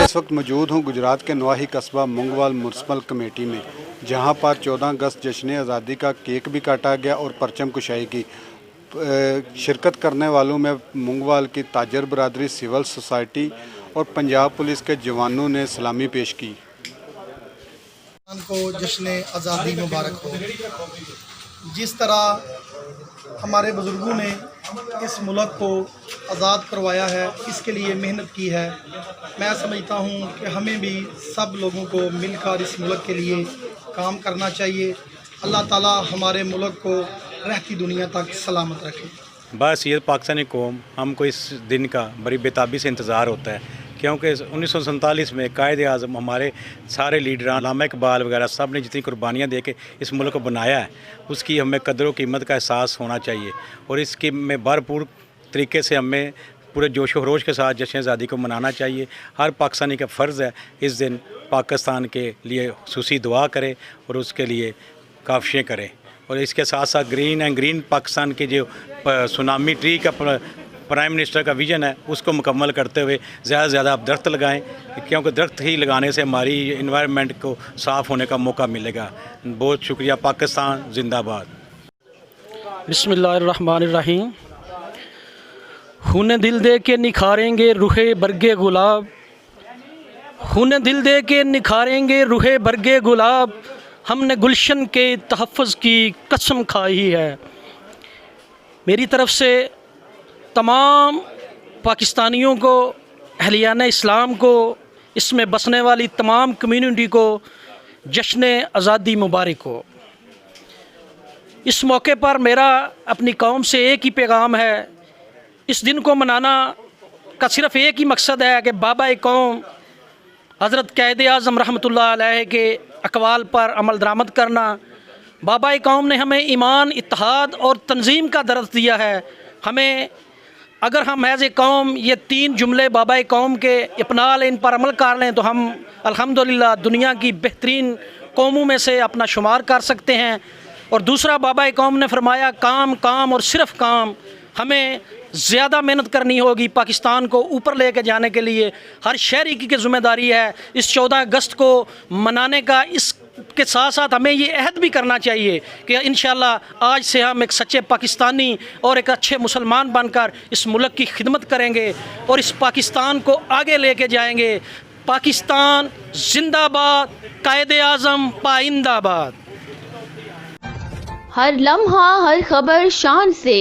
इस वक्त मौजूद हूँ गुजरात के नवाही कस्बा मुंगवाल म्यूनसिपल कमेटी में, जहाँ पर 14 अगस्त जश्न आज़ादी का केक भी काटा गया और परचम कुशाई की। शिरकत करने वालों में मुंगवाल की ताजर बरादरी, सिविल सोसाइटी और पंजाब पुलिस के जवानों ने सलामी पेश की। को जश्न आज़ादी मुबारक हो। जिस तरह हमारे बुज़ुर्गों ने इस मुल्क को आज़ाद करवाया है, इसके लिए मेहनत की है, मैं समझता हूँ कि हमें भी सब लोगों को मिलकर इस मुल्क के लिए काम करना चाहिए। अल्लाह ताला हमारे मुल्क को रहती दुनिया तक सलामत रखे। बस ये पाकिस्तानी कौम, हमको इस दिन का बड़ी बेताबी से इंतज़ार होता है, क्योंकि 1947 में कायद आज़म हमारे सारे लीडर अल्लामा इकबाल वगैरह सब ने जितनी कुर्बानियाँ दे के इस मुल्क को बनाया है, उसकी हमें कदर व कीमत का एहसास होना चाहिए और इसके में भरपूर तरीके से हमें पूरे जोश व खरोश के साथ जश्न आज़ादी को मनाना चाहिए। हर पाकिस्तानी का फ़र्ज़ है इस दिन पाकिस्तान के लिए खुसूसी दुआ करे और उसके लिए काविशें करें। और इसके साथ साथ ग्रीन एंड ग्रीन पाकिस्तान के जो सुनामी ट्री का प्राइम मिनिस्टर का विज़न है, उसको मुकम्मल करते हुए ज़्यादा से ज़्यादा आप दरख्त लगाएं, क्योंकि दरख्त ही लगाने से हमारी इन्वायरमेंट को साफ़ होने का मौका मिलेगा। बहुत शुक्रिया। पाकिस्तान जिंदाबाद। बिस्मिल्लाहिर्रहमानिर्रहीम। खून दिल दे के निखारेंगे रूहे बरगे गुलाब, खून दिल दे के निखारेंगे रूहे बरगे गुलाब, हमने गुलशन के तहफ़्फ़ुज़ की कसम खाई है। मेरी तरफ़ से तमाम पाकिस्तानियों को, अहलियान इस्लाम को, इसमें बसने वाली तमाम कम्युनिटी को जश्न आज़ादी मुबारक हो। इस मौके पर मेरा अपनी कौम से एक ही पैगाम है। इस दिन को मनाना का सिर्फ़ एक ही मकसद है कि बाबा कौम हज़रत क़ायद आज़म रहमतुल्लाह अलैह के अक़वाल पर अमल दरामद करना। बाबा कौम ने हमें ईमान, इत्तेहाद और तंज़ीम का दर्स दिया है। हमें अगर हम एज़ ए कौम ये 3 जुमले बाबा कौम के अपना लें, इन पर अमल कर लें, तो हम अल्हम्दुलिल्लाह दुनिया की बेहतरीन कौमों में से अपना शुमार कर सकते हैं। और दूसरा, बाबा कौम ने फरमाया काम काम और सिर्फ़ काम। हमें ज़्यादा मेहनत करनी होगी पाकिस्तान को ऊपर लेके जाने के लिए। हर शहरी की ज़िम्मेदारी है इस 14 अगस्त को मनाने का। इसके साथ साथ हमें ये अहद भी करना चाहिए कि इंशाअल्लाह आज से हम एक सच्चे पाकिस्तानी और एक अच्छे मुसलमान बनकर इस मुल्क की खिदमत करेंगे और इस पाकिस्तान को आगे लेके जाएंगे। पाकिस्तान जिंदाबाद, क़ायद आज़म पाइंदाबाद। हर लम्हा हर खबर शान से